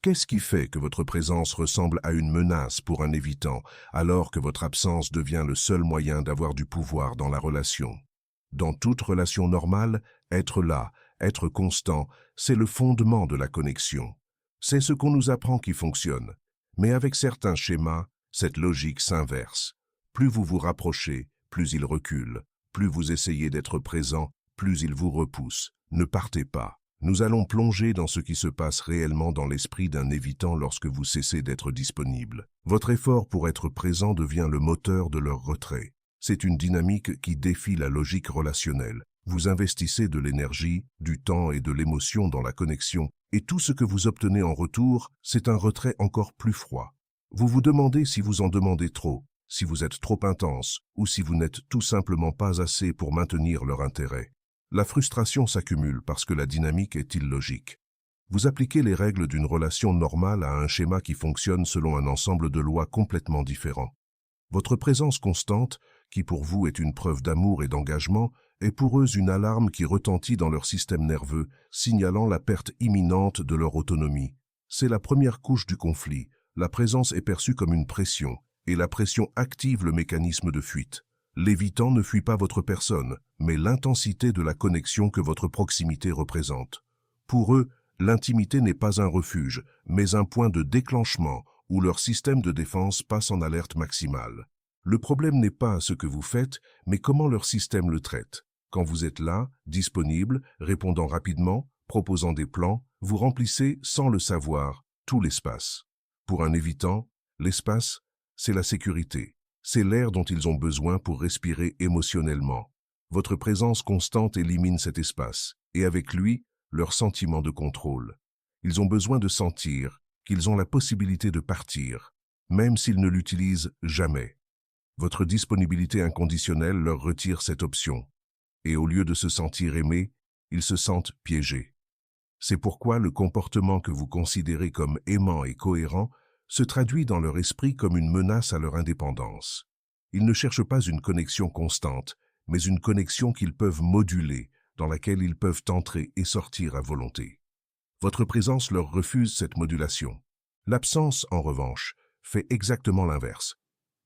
Qu'est-ce qui fait que votre présence ressemble à une menace pour un évitant, alors que votre absence devient le seul moyen d'avoir du pouvoir dans la relation? Dans toute relation normale, être là, être constant, c'est le fondement de la connexion. C'est ce qu'on nous apprend qui fonctionne. Mais avec certains schémas, cette logique s'inverse. Plus vous vous rapprochez, plus il recule. Plus vous essayez d'être présent, plus il vous repousse. Ne partez pas. Nous allons plonger dans ce qui se passe réellement dans l'esprit d'un évitant lorsque vous cessez d'être disponible. Votre effort pour être présent devient le moteur de leur retrait. C'est une dynamique qui défie la logique relationnelle. Vous investissez de l'énergie, du temps et de l'émotion dans la connexion, et tout ce que vous obtenez en retour, c'est un retrait encore plus froid. Vous vous demandez si vous en demandez trop, si vous êtes trop intense, ou si vous n'êtes tout simplement pas assez pour maintenir leur intérêt. La frustration s'accumule parce que la dynamique est illogique. Vous appliquez les règles d'une relation normale à un schéma qui fonctionne selon un ensemble de lois complètement différents. Votre présence constante, qui pour vous est une preuve d'amour et d'engagement, est pour eux une alarme qui retentit dans leur système nerveux, signalant la perte imminente de leur autonomie. C'est la première couche du conflit. La présence est perçue comme une pression, et la pression active le mécanisme de fuite. L'évitant ne fuit pas votre personne, mais l'intensité de la connexion que votre proximité représente. Pour eux, l'intimité n'est pas un refuge, mais un point de déclenchement où leur système de défense passe en alerte maximale. Le problème n'est pas ce que vous faites, mais comment leur système le traite. Quand vous êtes là, disponible, répondant rapidement, proposant des plans, vous remplissez, sans le savoir, tout l'espace. Pour un évitant, l'espace, c'est la sécurité. C'est l'air dont ils ont besoin pour respirer émotionnellement. Votre présence constante élimine cet espace, et avec lui, leur sentiment de contrôle. Ils ont besoin de sentir qu'ils ont la possibilité de partir, même s'ils ne l'utilisent jamais. Votre disponibilité inconditionnelle leur retire cette option, et au lieu de se sentir aimés, ils se sentent piégés. C'est pourquoi le comportement que vous considérez comme aimant et cohérent se traduit dans leur esprit comme une menace à leur indépendance. Ils ne cherchent pas une connexion constante, mais une connexion qu'ils peuvent moduler, dans laquelle ils peuvent entrer et sortir à volonté. Votre présence leur refuse cette modulation. L'absence, en revanche, fait exactement l'inverse.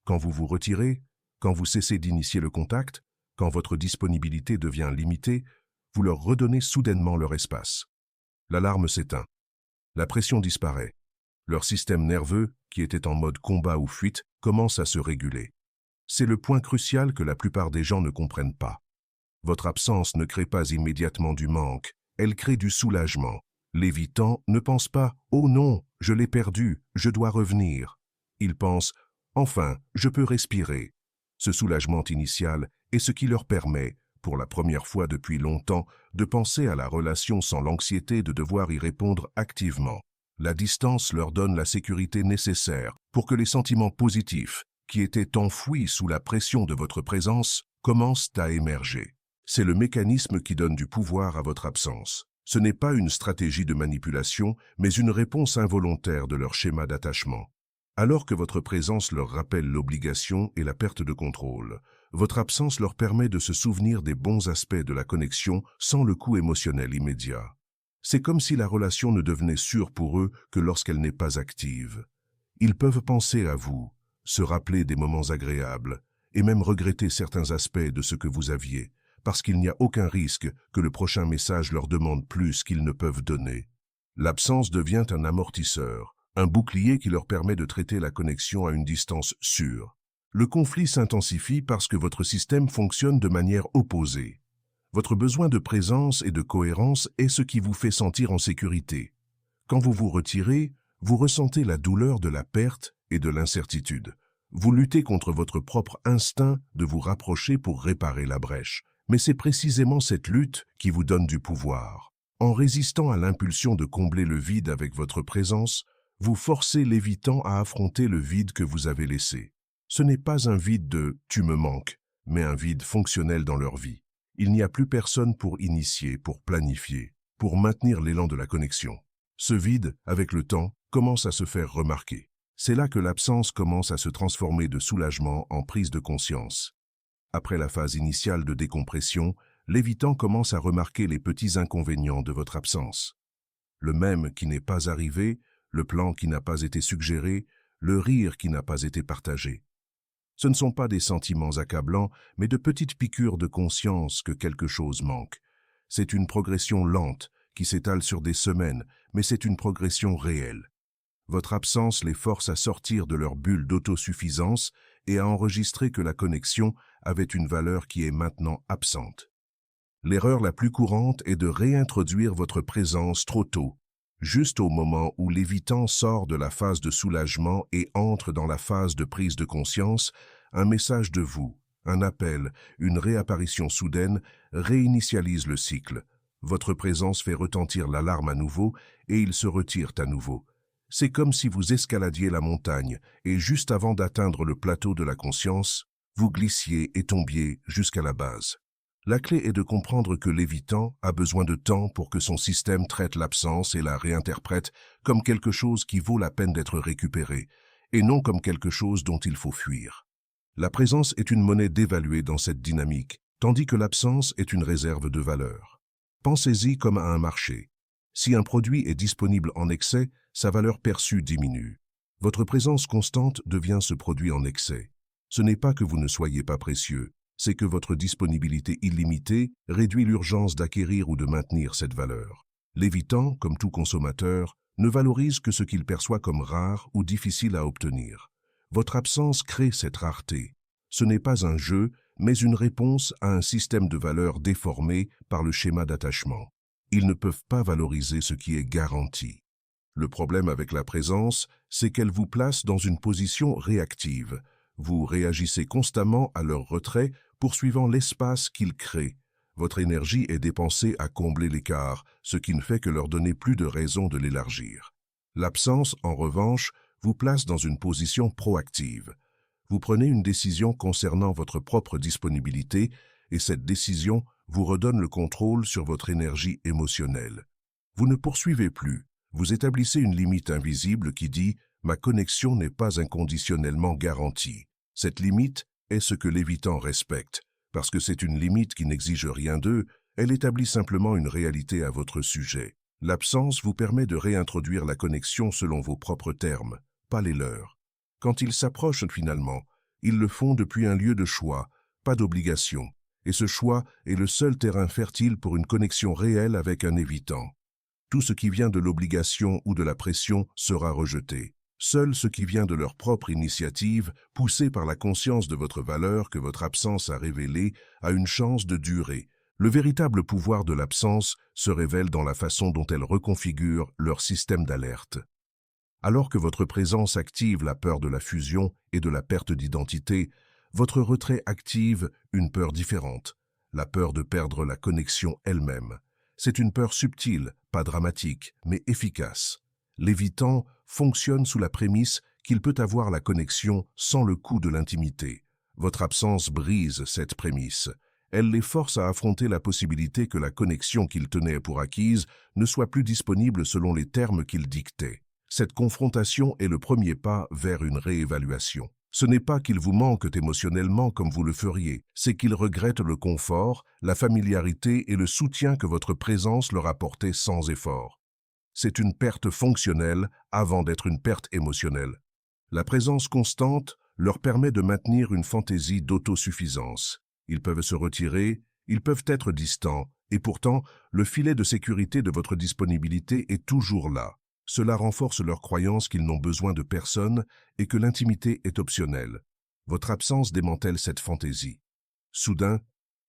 Quand vous vous retirez, quand vous cessez d'initier le contact, quand votre disponibilité devient limitée, vous leur redonnez soudainement leur espace. L'alarme s'éteint. La pression disparaît. Leur système nerveux, qui était en mode combat ou fuite, commence à se réguler. C'est le point crucial que la plupart des gens ne comprennent pas. Votre absence ne crée pas immédiatement du manque, elle crée du soulagement. L'évitant ne pense pas « Oh non, je l'ai perdu, je dois revenir ». Il pense « Enfin, je peux respirer ». Ce soulagement initial est ce qui leur permet, pour la première fois depuis longtemps, de penser à la relation sans l'anxiété de devoir y répondre activement. La distance leur donne la sécurité nécessaire pour que les sentiments positifs, qui étaient enfouis sous la pression de votre présence, commencent à émerger. C'est le mécanisme qui donne du pouvoir à votre absence. Ce n'est pas une stratégie de manipulation, mais une réponse involontaire de leur schéma d'attachement. Alors que votre présence leur rappelle l'obligation et la perte de contrôle, votre absence leur permet de se souvenir des bons aspects de la connexion sans le coût émotionnel immédiat. C'est comme si la relation ne devenait sûre pour eux que lorsqu'elle n'est pas active. Ils peuvent penser à vous, se rappeler des moments agréables, et même regretter certains aspects de ce que vous aviez, parce qu'il n'y a aucun risque que le prochain message leur demande plus qu'ils ne peuvent donner. L'absence devient un amortisseur, un bouclier qui leur permet de traiter la connexion à une distance sûre. Le conflit s'intensifie parce que votre système fonctionne de manière opposée. Votre besoin de présence et de cohérence est ce qui vous fait sentir en sécurité. Quand vous vous retirez, vous ressentez la douleur de la perte et de l'incertitude. Vous luttez contre votre propre instinct de vous rapprocher pour réparer la brèche. Mais c'est précisément cette lutte qui vous donne du pouvoir. En résistant à l'impulsion de combler le vide avec votre présence, vous forcez l'évitant à affronter le vide que vous avez laissé. Ce n'est pas un vide de « tu me manques », mais un vide fonctionnel dans leur vie. Il n'y a plus personne pour initier, pour planifier, pour maintenir l'élan de la connexion. Ce vide, avec le temps, commence à se faire remarquer. C'est là que l'absence commence à se transformer de soulagement en prise de conscience. Après la phase initiale de décompression, l'évitant commence à remarquer les petits inconvénients de votre absence. Le même qui n'est pas arrivé le plan qui n'a pas été suggéré, le rire qui n'a pas été partagé. Ce ne sont pas des sentiments accablants, mais de petites piqûres de conscience que quelque chose manque. C'est une progression lente, qui s'étale sur des semaines, mais c'est une progression réelle. Votre absence les force à sortir de leur bulle d'autosuffisance et à enregistrer que la connexion avait une valeur qui est maintenant absente. L'erreur la plus courante est de réintroduire votre présence trop tôt, juste au moment où l'évitant sort de la phase de soulagement et entre dans la phase de prise de conscience. Un message de vous, un appel, une réapparition soudaine réinitialise le cycle. Votre présence fait retentir l'alarme à nouveau et ils se retirent à nouveau. C'est comme si vous escaladiez la montagne et juste avant d'atteindre le plateau de la conscience, vous glissiez et tombiez jusqu'à la base. La clé est de comprendre que l'évitant a besoin de temps pour que son système traite l'absence et la réinterprète comme quelque chose qui vaut la peine d'être récupéré, et non comme quelque chose dont il faut fuir. La présence est une monnaie dévaluée dans cette dynamique, tandis que l'absence est une réserve de valeur. Pensez-y comme à un marché. Si un produit est disponible en excès, sa valeur perçue diminue. Votre présence constante devient ce produit en excès. Ce n'est pas que vous ne soyez pas précieux, c'est que votre disponibilité illimitée réduit l'urgence d'acquérir ou de maintenir cette valeur. L'évitant, comme tout consommateur, ne valorise que ce qu'il perçoit comme rare ou difficile à obtenir. Votre absence crée cette rareté. Ce n'est pas un jeu, mais une réponse à un système de valeurs déformé par le schéma d'attachement. Ils ne peuvent pas valoriser ce qui est garanti. Le problème avec la présence, c'est qu'elle vous place dans une position réactive. Vous réagissez constamment à leur retrait, poursuivant l'espace qu'ils créent. Votre énergie est dépensée à combler l'écart, ce qui ne fait que leur donner plus de raison de l'élargir. L'absence, en revanche, vous place dans une position proactive. Vous prenez une décision concernant votre propre disponibilité et cette décision vous redonne le contrôle sur votre énergie émotionnelle. Vous ne poursuivez plus, vous établissez une limite invisible qui dit « ma connexion n'est pas inconditionnellement garantie ». Cette limite est ce que l'évitant respecte, parce que c'est une limite qui n'exige rien d'eux, elle établit simplement une réalité à votre sujet. L'absence vous permet de réintroduire la connexion selon vos propres termes, pas les leurs. Quand ils s'approchent finalement, ils le font depuis un lieu de choix, pas d'obligation, et ce choix est le seul terrain fertile pour une connexion réelle avec un évitant. Tout ce qui vient de l'obligation ou de la pression sera rejeté. Seul ce qui vient de leur propre initiative, poussé par la conscience de votre valeur que votre absence a révélée, a une chance de durer. Le véritable pouvoir de l'absence se révèle dans la façon dont elle reconfigure leur système d'alerte. Alors que votre présence active la peur de la fusion et de la perte d'identité, votre retrait active une peur différente, la peur de perdre la connexion elle-même. C'est une peur subtile, pas dramatique, mais efficace. L'évitant fonctionne sous la prémisse qu'il peut avoir la connexion sans le coût de l'intimité. Votre absence brise cette prémisse. Elle les force à affronter la possibilité que la connexion qu'ils tenaient pour acquise ne soit plus disponible selon les termes qu'ils dictaient. Cette confrontation est le premier pas vers une réévaluation. Ce n'est pas qu'ils vous manquent émotionnellement comme vous le feriez, c'est qu'ils regrettent le confort, la familiarité et le soutien que votre présence leur apportait sans effort. C'est une perte fonctionnelle avant d'être une perte émotionnelle. La présence constante leur permet de maintenir une fantaisie d'autosuffisance. Ils peuvent se retirer, ils peuvent être distants, et pourtant, le filet de sécurité de votre disponibilité est toujours là. Cela renforce leur croyance qu'ils n'ont besoin de personne et que l'intimité est optionnelle. Votre absence démantèle cette fantaisie. Soudain,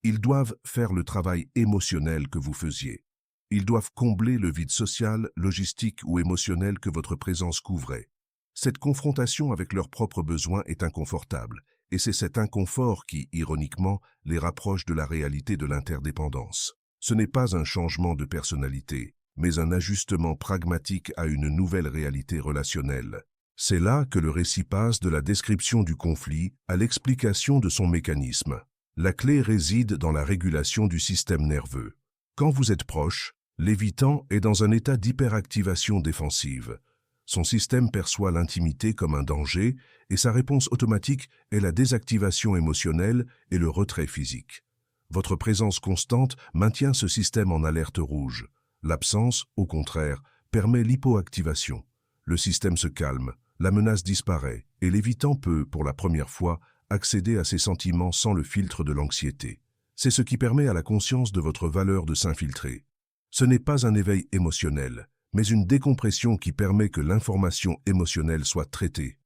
ils doivent faire le travail émotionnel que vous faisiez. Ils doivent combler le vide social, logistique ou émotionnel que votre présence couvrait. Cette confrontation avec leurs propres besoins est inconfortable, et c'est cet inconfort qui, ironiquement, les rapproche de la réalité de l'interdépendance. Ce n'est pas un changement de personnalité, mais un ajustement pragmatique à une nouvelle réalité relationnelle. C'est là que le récit passe de la description du conflit à l'explication de son mécanisme. La clé réside dans la régulation du système nerveux. Quand vous êtes proche, l'évitant est dans un état d'hyperactivation défensive. Son système perçoit l'intimité comme un danger et sa réponse automatique est la désactivation émotionnelle et le retrait physique. Votre présence constante maintient ce système en alerte rouge. L'absence, au contraire, permet l'hypoactivation. Le système se calme, la menace disparaît, et l'évitant peut, pour la première fois, accéder à ses sentiments sans le filtre de l'anxiété. C'est ce qui permet à la conscience de votre valeur de s'infiltrer. Ce n'est pas un éveil émotionnel, mais une décompression qui permet que l'information émotionnelle soit traitée.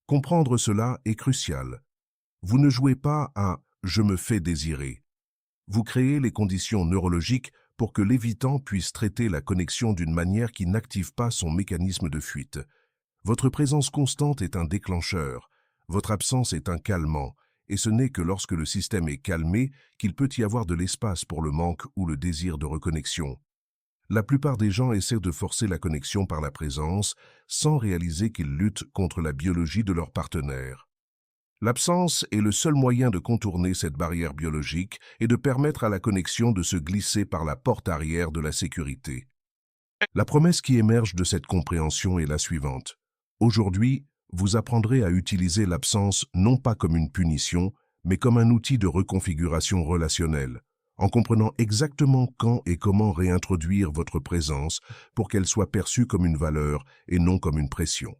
Comprendre cela est crucial. Vous ne jouez pas à « je me fais désirer ». Vous créez les conditions neurologiques pour que l'évitant puisse traiter la connexion d'une manière qui n'active pas son mécanisme de fuite. Votre présence constante est un déclencheur, votre absence est un calmant, et ce n'est que lorsque le système est calmé qu'il peut y avoir de l'espace pour le manque ou le désir de reconnexion. La plupart des gens essaient de forcer la connexion par la présence, sans réaliser qu'ils luttent contre la biologie de leur partenaire. L'absence est le seul moyen de contourner cette barrière biologique et de permettre à la connexion de se glisser par la porte arrière de la sécurité. La promesse qui émerge de cette compréhension est la suivante. Aujourd'hui, vous apprendrez à utiliser l'absence non pas comme une punition, mais comme un outil de reconfiguration relationnelle, en comprenant exactement quand et comment réintroduire votre présence pour qu'elle soit perçue comme une valeur et non comme une pression.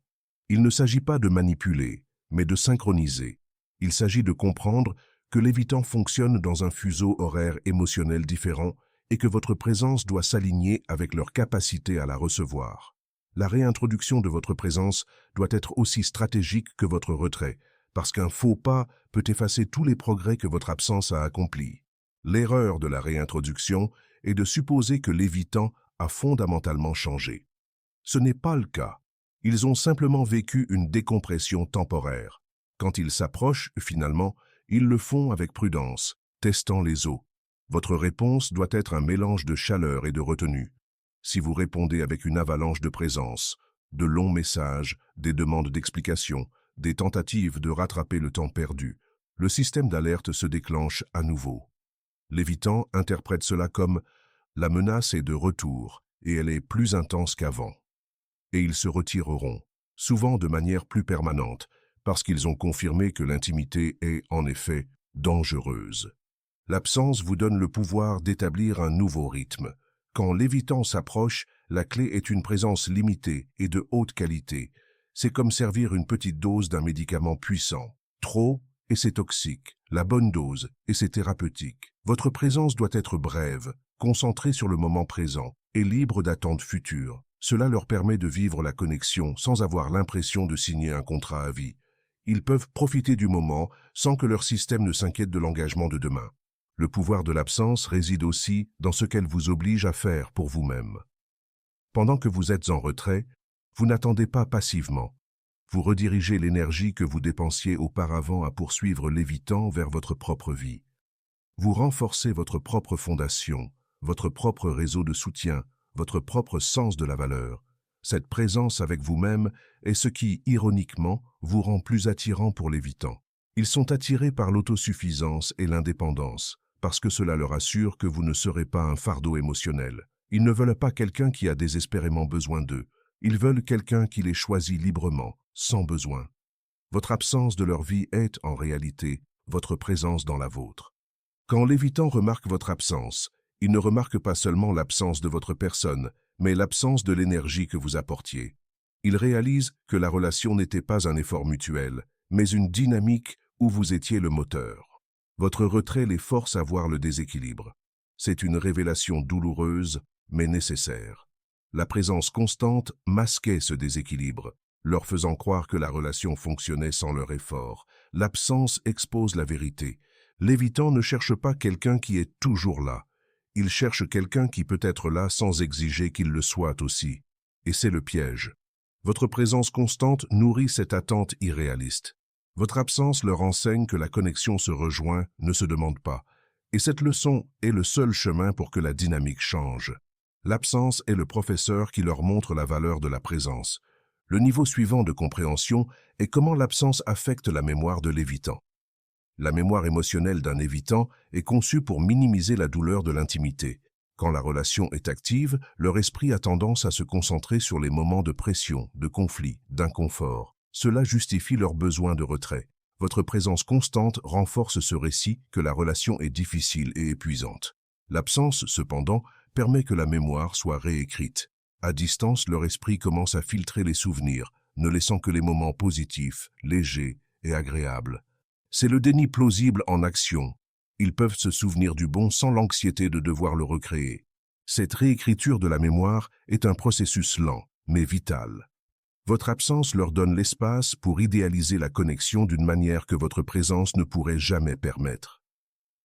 Il ne s'agit pas de manipuler, mais de synchroniser. Il s'agit de comprendre que l'évitant fonctionne dans un fuseau horaire émotionnel différent et que votre présence doit s'aligner avec leur capacité à la recevoir. La réintroduction de votre présence doit être aussi stratégique que votre retrait, parce qu'un faux pas peut effacer tous les progrès que votre absence a accomplis. L'erreur de la réintroduction est de supposer que l'évitant a fondamentalement changé. Ce n'est pas le cas. Ils ont simplement vécu une décompression temporaire. Quand ils s'approchent, finalement, ils le font avec prudence, testant les eaux. Votre réponse doit être un mélange de chaleur et de retenue. Si vous répondez avec une avalanche de présence, de longs messages, des demandes d'explications, des tentatives de rattraper le temps perdu, le système d'alerte se déclenche à nouveau. L'évitant interprète cela comme « la menace est de retour et elle est plus intense qu'avant ». Et ils se retireront, souvent de manière plus permanente, parce qu'ils ont confirmé que l'intimité est, en effet, dangereuse. L'absence vous donne le pouvoir d'établir un nouveau rythme. Quand l'évitant s'approche, la clé est une présence limitée et de haute qualité. C'est comme servir une petite dose d'un médicament puissant. Trop, et c'est toxique. La bonne dose, et c'est thérapeutique. Votre présence doit être brève, concentrée sur le moment présent et libre d'attentes futures. Cela leur permet de vivre la connexion sans avoir l'impression de signer un contrat à vie. Ils peuvent profiter du moment sans que leur système ne s'inquiète de l'engagement de demain. Le pouvoir de l'absence réside aussi dans ce qu'elle vous oblige à faire pour vous-même. Pendant que vous êtes en retrait, vous n'attendez pas passivement. Vous redirigez l'énergie que vous dépensiez auparavant à poursuivre l'évitant vers votre propre vie. Vous renforcez votre propre fondation, votre propre réseau de soutien, votre propre sens de la valeur. Cette présence avec vous-même est ce qui, ironiquement, vous rend plus attirant pour l'évitant. Ils sont attirés par l'autosuffisance et l'indépendance, parce que cela leur assure que vous ne serez pas un fardeau émotionnel. Ils ne veulent pas quelqu'un qui a désespérément besoin d'eux. Ils veulent quelqu'un qui les choisit librement, sans besoin. Votre absence de leur vie est, en réalité, votre présence dans la vôtre. Quand l'évitant remarque votre absence, il ne remarque pas seulement l'absence de votre personne, mais l'absence de l'énergie que vous apportiez. Il réalise que la relation n'était pas un effort mutuel, mais une dynamique où vous étiez le moteur. Votre retrait les force à voir le déséquilibre. C'est une révélation douloureuse, mais nécessaire. La présence constante masquait ce déséquilibre, leur faisant croire que la relation fonctionnait sans leur effort. L'absence expose la vérité. L'évitant ne cherche pas quelqu'un qui est toujours là. Il cherche quelqu'un qui peut être là sans exiger qu'il le soit aussi. Et c'est le piège. Votre présence constante nourrit cette attente irréaliste. Votre absence leur enseigne que la connexion se rejoint, ne se demande pas. Et cette leçon est le seul chemin pour que la dynamique change. L'absence est le professeur qui leur montre la valeur de la présence. Le niveau suivant de compréhension est comment l'absence affecte la mémoire de l'évitant. La mémoire émotionnelle d'un évitant est conçue pour minimiser la douleur de l'intimité. Quand la relation est active, leur esprit a tendance à se concentrer sur les moments de pression, de conflit, d'inconfort. Cela justifie leur besoin de retrait. Votre présence constante renforce ce récit que la relation est difficile et épuisante. L'absence, cependant, permet que la mémoire soit réécrite. À distance, leur esprit commence à filtrer les souvenirs, ne laissant que les moments positifs, légers et agréables. C'est le déni plausible en action. Ils peuvent se souvenir du bon sans l'anxiété de devoir le recréer. Cette réécriture de la mémoire est un processus lent, mais vital. Votre absence leur donne l'espace pour idéaliser la connexion d'une manière que votre présence ne pourrait jamais permettre.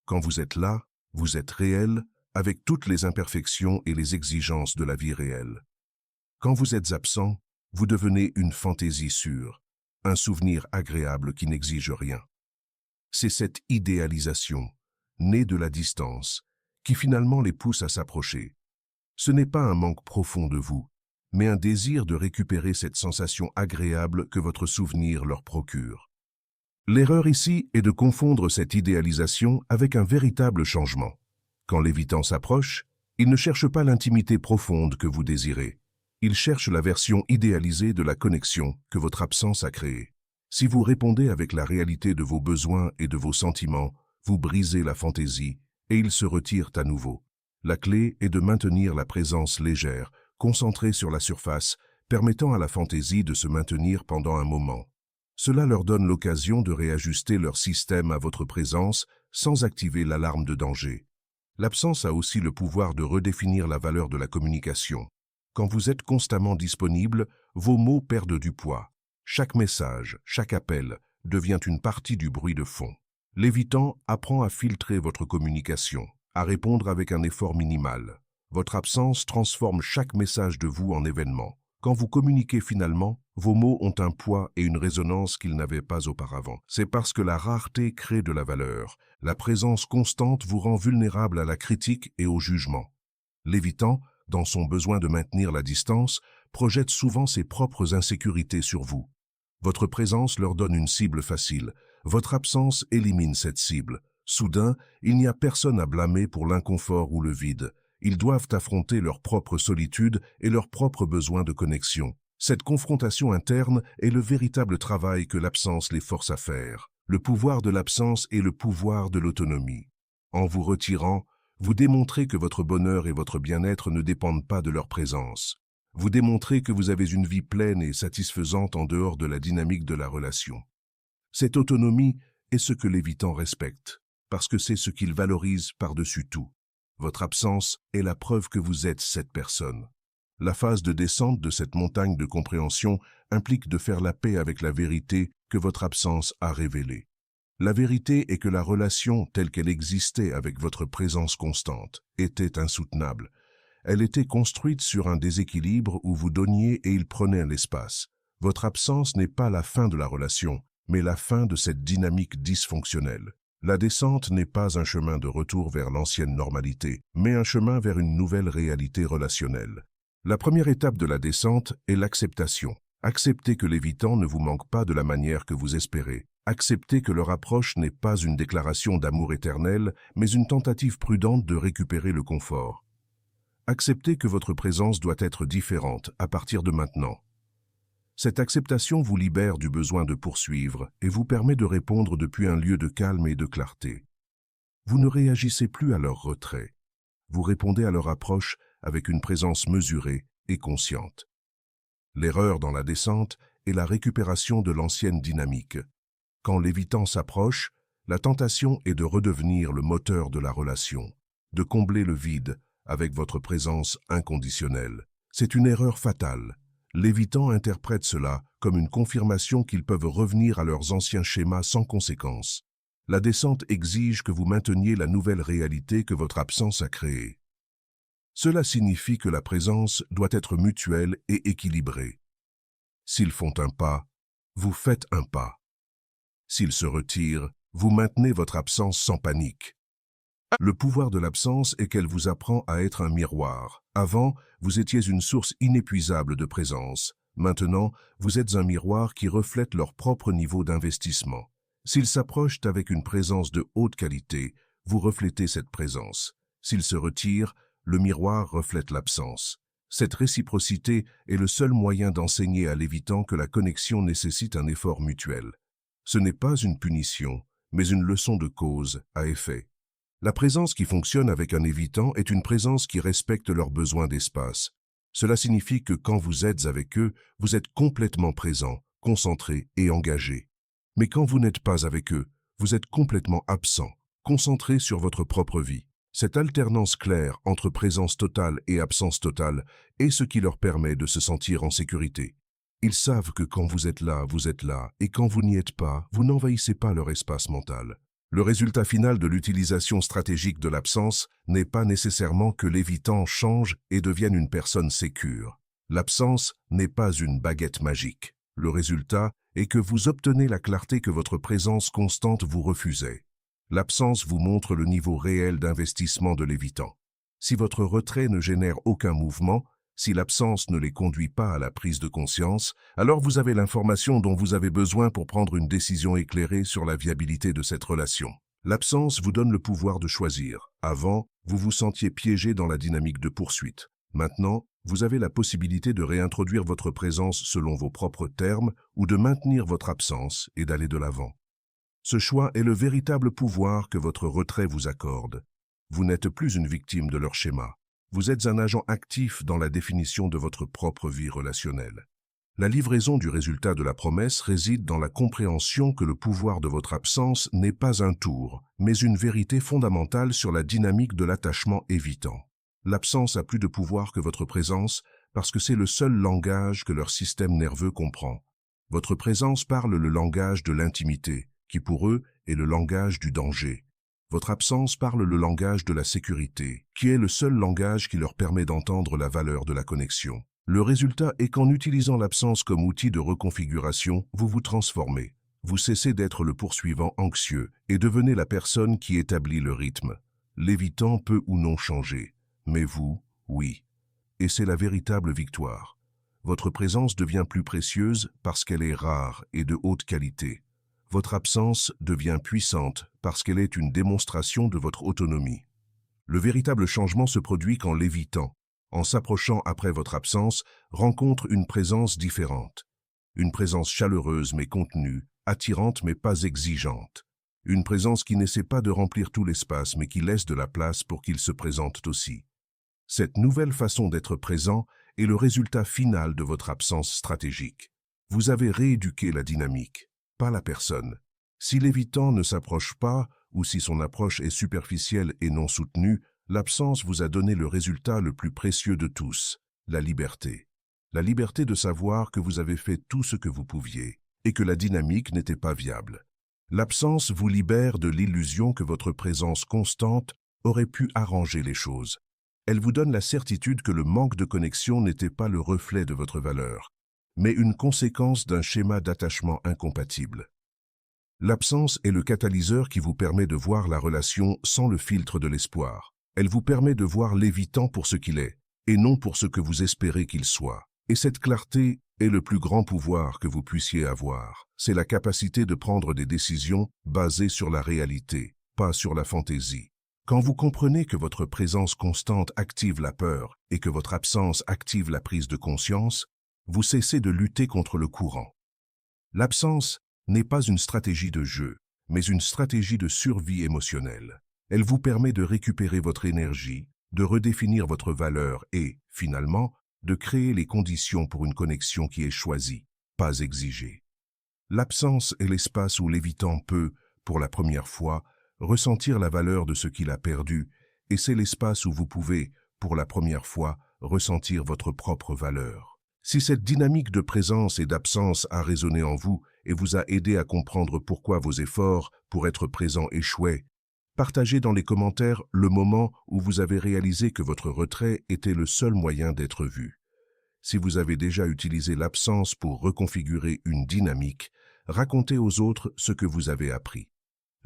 Quand vous êtes là, vous êtes réel, avec toutes les imperfections et les exigences de la vie réelle. Quand vous êtes absent, vous devenez une fantaisie sûre, un souvenir agréable qui n'exige rien. C'est cette idéalisation, née de la distance, qui finalement les pousse à s'approcher. Ce n'est pas un manque profond de vous, mais un désir de récupérer cette sensation agréable que votre souvenir leur procure. L'erreur ici est de confondre cette idéalisation avec un véritable changement. Quand l'évitant s'approche, il ne cherche pas l'intimité profonde que vous désirez. Il cherche la version idéalisée de la connexion que votre absence a créée. Si vous répondez avec la réalité de vos besoins et de vos sentiments, vous brisez la fantaisie et ils se retirent à nouveau. La clé est de maintenir la présence légère, concentrée sur la surface, permettant à la fantaisie de se maintenir pendant un moment. Cela leur donne l'occasion de réajuster leur système à votre présence sans activer l'alarme de danger. L'absence a aussi le pouvoir de redéfinir la valeur de la communication. Quand vous êtes constamment disponible, vos mots perdent du poids. Chaque message, chaque appel devient une partie du bruit de fond. L'évitant apprend à filtrer votre communication, à répondre avec un effort minimal. Votre absence transforme chaque message de vous en événement. Quand vous communiquez finalement, vos mots ont un poids et une résonance qu'ils n'avaient pas auparavant. C'est parce que la rareté crée de la valeur. La présence constante vous rend vulnérable à la critique et au jugement. L'évitant, dans son besoin de maintenir la distance, projette souvent ses propres insécurités sur vous. Votre présence leur donne une cible facile. Votre absence élimine cette cible. Soudain, il n'y a personne à blâmer pour l'inconfort ou le vide. Ils doivent affronter leur propre solitude et leurs propres besoins de connexion. Cette confrontation interne est le véritable travail que l'absence les force à faire. Le pouvoir de l'absence est le pouvoir de l'autonomie. En vous retirant, vous démontrez que votre bonheur et votre bien-être ne dépendent pas de leur présence. Vous démontrez que vous avez une vie pleine et satisfaisante en dehors de la dynamique de la relation. Cette autonomie est ce que l'évitant respecte, parce que c'est ce qu'il valorise par-dessus tout. Votre absence est la preuve que vous êtes cette personne. La phase de descente de cette montagne de compréhension implique de faire la paix avec la vérité que votre absence a révélée. La vérité est que la relation telle qu'elle existait avec votre présence constante était insoutenable. Elle était construite sur un déséquilibre où vous donniez et il prenait l'espace. Votre absence n'est pas la fin de la relation, mais la fin de cette dynamique dysfonctionnelle. La descente n'est pas un chemin de retour vers l'ancienne normalité, mais un chemin vers une nouvelle réalité relationnelle. La première étape de la descente est l'acceptation. Acceptez que l'évitant ne vous manque pas de la manière que vous espérez. Acceptez que leur approche n'est pas une déclaration d'amour éternel, mais une tentative prudente de récupérer le confort. Acceptez que votre présence doit être différente à partir de maintenant. Cette acceptation vous libère du besoin de poursuivre et vous permet de répondre depuis un lieu de calme et de clarté. Vous ne réagissez plus à leur retrait. Vous répondez à leur approche avec une présence mesurée et consciente. L'erreur dans la descente est la récupération de l'ancienne dynamique. Quand l'évitant s'approche, la tentation est de redevenir le moteur de la relation, de combler le vide avec votre présence inconditionnelle. C'est une erreur fatale. L'évitant interprète cela comme une confirmation qu'ils peuvent revenir à leurs anciens schémas sans conséquence. La descente exige que vous mainteniez la nouvelle réalité que votre absence a créée. Cela signifie que la présence doit être mutuelle et équilibrée. S'ils font un pas, vous faites un pas. S'ils se retirent, vous maintenez votre absence sans panique. Le pouvoir de l'absence est qu'elle vous apprend à être un miroir. Avant, vous étiez une source inépuisable de présence. Maintenant, vous êtes un miroir qui reflète leur propre niveau d'investissement. S'ils s'approchent avec une présence de haute qualité, vous reflétez cette présence. S'ils se retirent, le miroir reflète l'absence. Cette réciprocité est le seul moyen d'enseigner à l'évitant que la connexion nécessite un effort mutuel. Ce n'est pas une punition, mais une leçon de cause à effet. La présence qui fonctionne avec un évitant est une présence qui respecte leurs besoins d'espace. Cela signifie que quand vous êtes avec eux, vous êtes complètement présent, concentré et engagé. Mais quand vous n'êtes pas avec eux, vous êtes complètement absent, concentré sur votre propre vie. Cette alternance claire entre présence totale et absence totale est ce qui leur permet de se sentir en sécurité. Ils savent que quand vous êtes là, et quand vous n'y êtes pas, vous n'envahissez pas leur espace mental. Le résultat final de l'utilisation stratégique de l'absence n'est pas nécessairement que l'évitant change et devienne une personne sécure. L'absence n'est pas une baguette magique. Le résultat est que vous obtenez la clarté que votre présence constante vous refusait. L'absence vous montre le niveau réel d'investissement de l'évitant. Si votre retrait ne génère aucun mouvement, si l'absence ne les conduit pas à la prise de conscience, alors vous avez l'information dont vous avez besoin pour prendre une décision éclairée sur la viabilité de cette relation. L'absence vous donne le pouvoir de choisir. Avant, vous vous sentiez piégé dans la dynamique de poursuite. Maintenant, vous avez la possibilité de réintroduire votre présence selon vos propres termes ou de maintenir votre absence et d'aller de l'avant. Ce choix est le véritable pouvoir que votre retrait vous accorde. Vous n'êtes plus une victime de leur schéma. Vous êtes un agent actif dans la définition de votre propre vie relationnelle. La livraison du résultat de la promesse réside dans la compréhension que le pouvoir de votre absence n'est pas un tour, mais une vérité fondamentale sur la dynamique de l'attachement évitant. L'absence a plus de pouvoir que votre présence parce que c'est le seul langage que leur système nerveux comprend. Votre présence parle le langage de l'intimité, qui pour eux est le langage du danger. Votre absence parle le langage de la sécurité, qui est le seul langage qui leur permet d'entendre la valeur de la connexion. Le résultat est qu'en utilisant l'absence comme outil de reconfiguration, vous vous transformez. Vous cessez d'être le poursuivant anxieux et devenez la personne qui établit le rythme. L'évitant peut ou non changer, mais vous, oui. Et c'est la véritable victoire. Votre présence devient plus précieuse parce qu'elle est rare et de haute qualité. Votre absence devient puissante parce qu'elle est une démonstration de votre autonomie. Le véritable changement se produit quand l'évitant, en s'approchant après votre absence, rencontre une présence différente. Une présence chaleureuse mais contenue, attirante mais pas exigeante. Une présence qui n'essaie pas de remplir tout l'espace mais qui laisse de la place pour qu'il se présente aussi. Cette nouvelle façon d'être présent est le résultat final de votre absence stratégique. Vous avez rééduqué la dynamique, pas la personne. Si l'évitant ne s'approche pas, ou si son approche est superficielle et non soutenue, l'absence vous a donné le résultat le plus précieux de tous, la liberté. La liberté de savoir que vous avez fait tout ce que vous pouviez, et que la dynamique n'était pas viable. L'absence vous libère de l'illusion que votre présence constante aurait pu arranger les choses. Elle vous donne la certitude que le manque de connexion n'était pas le reflet de votre valeur, mais une conséquence d'un schéma d'attachement incompatible. L'absence est le catalyseur qui vous permet de voir la relation sans le filtre de l'espoir. Elle vous permet de voir l'évitant pour ce qu'il est, et non pour ce que vous espérez qu'il soit. Et cette clarté est le plus grand pouvoir que vous puissiez avoir. C'est la capacité de prendre des décisions basées sur la réalité, pas sur la fantaisie. Quand vous comprenez que votre présence constante active la peur et que votre absence active la prise de conscience, vous cessez de lutter contre le courant. L'absence n'est pas une stratégie de jeu, mais une stratégie de survie émotionnelle. Elle vous permet de récupérer votre énergie, de redéfinir votre valeur et, finalement, de créer les conditions pour une connexion qui est choisie, pas exigée. L'absence est l'espace où l'évitant peut, pour la première fois, ressentir la valeur de ce qu'il a perdu, et c'est l'espace où vous pouvez, pour la première fois, ressentir votre propre valeur. Si cette dynamique de présence et d'absence a résonné en vous et vous a aidé à comprendre pourquoi vos efforts pour être présent échouaient, partagez dans les commentaires le moment où vous avez réalisé que votre retrait était le seul moyen d'être vu. Si vous avez déjà utilisé l'absence pour reconfigurer une dynamique, racontez aux autres ce que vous avez appris.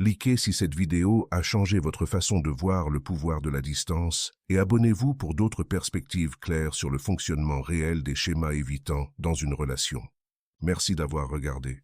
Likez si cette vidéo a changé votre façon de voir le pouvoir de la distance et abonnez-vous pour d'autres perspectives claires sur le fonctionnement réel des schémas évitants dans une relation. Merci d'avoir regardé.